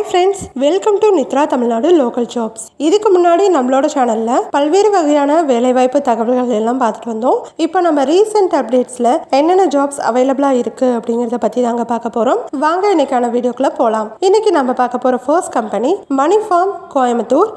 Friends, welcome to Nithra Tamil Nadu local jobs. இதுக்கு முன்னாடி நம்மளோட சேனல்ல பல்வேறு வகையான வேலைவாய்ப்பு தகவல்கள் எல்லாம் பார்த்துட்டு வந்தோம். இப்போ நம்ம ரீசெண்ட் அப்டேட்ஸ்ல என்னென்ன ஜாப்ஸ் அவைலபிளா இருக்கு அப்படிங்கறத பத்தி தாங்க பார்க்க போறோம். வாங்க இன்னைக்கான வீடியோக்குள்ள போலாம். இன்னைக்கு நம்ம பார்க்க போற ஃபர்ஸ்ட் கம்பெனி மணி ஃபார்ம் கோயம்புத்தூர்.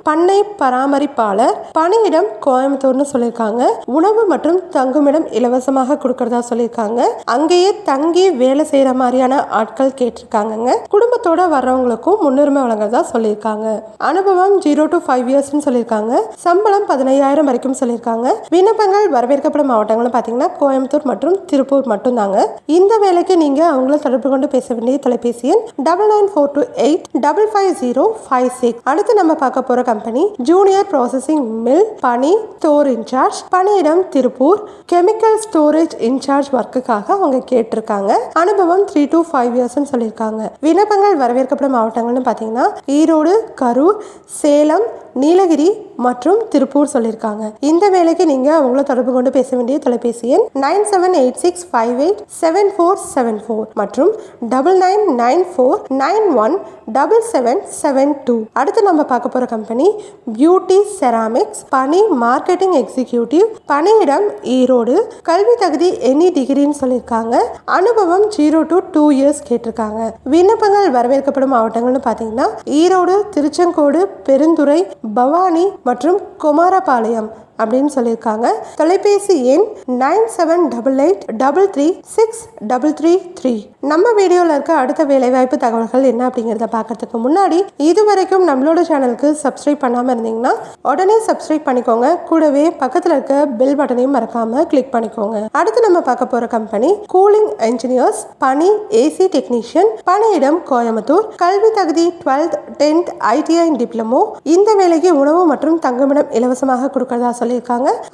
பண்ணை பராமரிப்பாளர், பணியிடம் கோயம்புத்தூர்னு சொல்லியிருக்காங்க. உணவு மற்றும் தங்குமிடம் இலவசமாக கொடுக்கறதா சொல்லியிருக்காங்க. அங்கேயே தங்கி வேலை செய்யற மாதிரியான ஆட்கள் கேட்டிருக்காங்க. குடும்பத்தோட வர்றவங்களுக்கும் முன்னுரிமை வழங்குறதா சொல்லியிருக்காங்க. அனுபவம் 0 to 5 years சொல்லியிருக்காங்க. சம்பளம் 15,000 வரைக்கும் சொல்லியிருக்காங்க. விண்ணப்பங்கள் வரவேற்கப்படும் மாவட்டங்களும் பார்த்தீங்கன்னா கோயம்புத்தூர் மற்றும் திருப்பூர் மட்டும்தாங்க. இந்த வேலைக்கு நீங்க அவங்கள தொடர்பு கொண்டு பேச வேண்டிய தொலைபேசி எண் 9942855056. அடுத்து நம்ம பார்க்க போற கம்பெனி ஜூனியர் ப்ராசஸிங் மில் பணி ஸ்டோர் இன்சார்ஜ். பணியிடம் திருப்பூர். கெமிக்கல் ஸ்டோரேஜ் இன்சார்ஜ் ஒர்க்குக்காக அவங்க கேட்டிருக்காங்க. அனுபவம் 3 to 5 years சொல்லியிருக்காங்க. விண்ணப்பங்கள் வரவேற்கப்படும் மாவட்டங்கள்னு பார்த்தீங்கன்னா ஈரோடு, கரூர், சேலம், நீலகிரி மற்றும் திருப்பூர் சொல்லியிருக்காங்க. இந்த வேலைக்கு நீங்க அவங்கள தொடர்பு கொண்டு பேச வேண்டிய தொலைபேசி எண் 9786587474 மற்றும் 9994917772. அடுத்து நம்ம பார்க்க போற கம்பெனி பியூட்டி செராமிக்ஸ். பணி மார்க்கெட்டிங் எக்ஸிக்யூட்டிவ். பணியிடம் ஈரோடு. கல்வி தகுதி எனி டிகிரின்னு சொல்லியிருக்காங்க. அனுபவம் 0 to 2 years கேட்டிருக்காங்க. விண்ணப்பங்கள் வரவேற்கப்படும் மாவட்டங்கள்னு பார்த்தீங்கன்னா ஈரோடு, திருச்செங்கோடு, பெருந்துறை, பவானி மற்றும் குமாரபாளையம் அப்படின்னு சொல்லியிருக்காங்க. தொலைபேசி எண் 9788336333. நம்ம வீடியோவில் இருக்க அடுத்த வேலைவாய்ப்பு தகவல்கள் என்ன அப்படிங்கிறத பார்க்கறதுக்கு முன்னாடி இதுவரைக்கும் நம்மளோட சேனலுக்கு சப்ஸ்கிரைப் பண்ணாமல் இருந்தீங்கன்னா உடனே சப்ஸ்கிரைப் பண்ணிக்கோங்க. கூடவே பக்கத்தில் இருக்க பெல் பட்டனையும் மறக்காம கிளிக் பண்ணிக்கோங்க. அடுத்து நம்ம பார்க்க போற கம்பெனி கூலிங் என்ஜினியர்ஸ். பணி ஏசி டெக்னீஷியன். பணியிடம் கோயம்புத்தூர். கல்வி தகுதி 12th 10th ITI டிப்ளமோ. இந்த வேலைக்கு உணவு மற்றும் தங்குமிடம் இலவசமாக கொடுக்கறதா சொல்லியிருக்காங்க.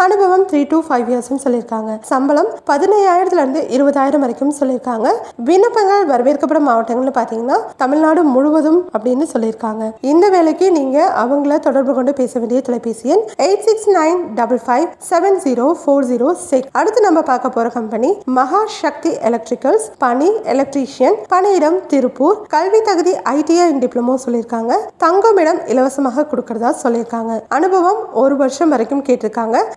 அனுபவம் 3 to 5 years சொல்லியிருக்காங்க. சம்பளம் 15,000 இருந்து 20,000 வரைக்கும் சொல்லியிருக்காங்க. விண்ணப்பங்கள் வரவேற்கப்படும் மாவட்டங்கள்னு பார்த்தீங்கன்னா தமிழ்நாடு முழுவதும் அப்படின்னு சொல்லியிருக்காங்க. இந்த வேலைக்கு நீங்க அவங்கள தொடர்பு கொண்டு பேச வேண்டிய தொலைபேசி எண் 8695570406. அடுத்து நம்ம பார்க்க போற கம்பெனி மகாசக்தி எலக்ட்ரிக்கல்ஸ். பணி எலக்ட்ரீஷியன். பணியிடம் திருப்பூர். கல்வி தகுதி ITI டிப்ளமோ சொல்லியிருக்காங்க. தங்குமிடம் இலவசமாக கொடுக்கறதா சொல்லியிருக்காங்க. அனுபவம் 1 வருஷம் வரைக்கும் கேட்டிருக்காங்க.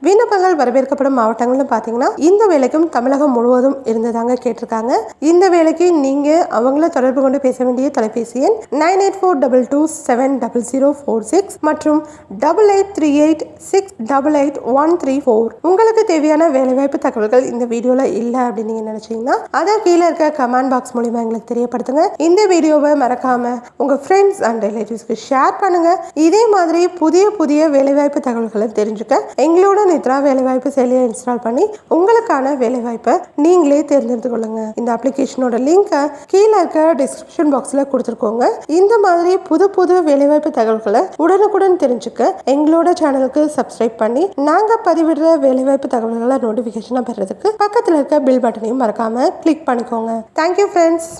விண்ணப்பங்கள் வரவேற்கப்படும் மாவட்டங்கள்னு பார்த்தீங்கன்னா இந்த வேலைக்கும் தமிழகம் முழுவதும் இருந்ததாங்க கேட்டிருக்காங்க. இந்த வேலைக்கு நீங்க அவங்கள தொடர்பு கொண்டு பேச வேண்டிய தொலைபேசி எண் 9842270046 மற்றும் 8838688134. உங்களுக்கு தேவையான வேலைவாய்ப்பு தகவல்கள் இந்த வீடியோல இல்ல அப்படின்னு நீங்க நினைச்சீங்கன்னா அதை கீழே இருக்க கமெண்ட் பாக்ஸ் மூலமா எங்களுக்கு தெரியப்படுத்துங்க. இந்த வீடியோவை மறக்காம உங்க ஃப்ரெண்ட்ஸ் அண்ட் ரிலேட்டிவ்ஸ்க்கு ஷேர் பண்ணுங்க. இதே மாதிரி புதிய புதிய வேலைவாய்ப்பு தகவல்களை தெரிஞ்சுக்க எங்களோட நித்ரா வேலைவாய்ப்பு செயலியை இன்ஸ்டால் பண்ணி உங்களுக்கான வேலைவாய்ப்பை நீங்களே தேர்ந்தெடுத்து கொள்ளுங்க. இந்த அப்ளிகேஷனோட லிங்கை கீழே இருக்க டிஸ்கிரிப்ஷன் பாக்ஸ்ல கொடுத்துருக்கோங்க. இந்த மாதிரி புது புது வேலைவாய்ப்பு தகவல்களை உடனுக்குடன் தெரிஞ்சுக்க எங்களோட சேனலுக்கு சப்ஸ்கிரைப் பண்ணி நாங்க பதிவிடுற வேலைவாய்ப்பு தகவல்களை நோட்டிபிகேஷனா பெறதுக்கு பக்கத்துல இருக்க பில் பட்டனையும் மறக்காம கிளிக் பண்ணிக்கோங்க. Thank you friends.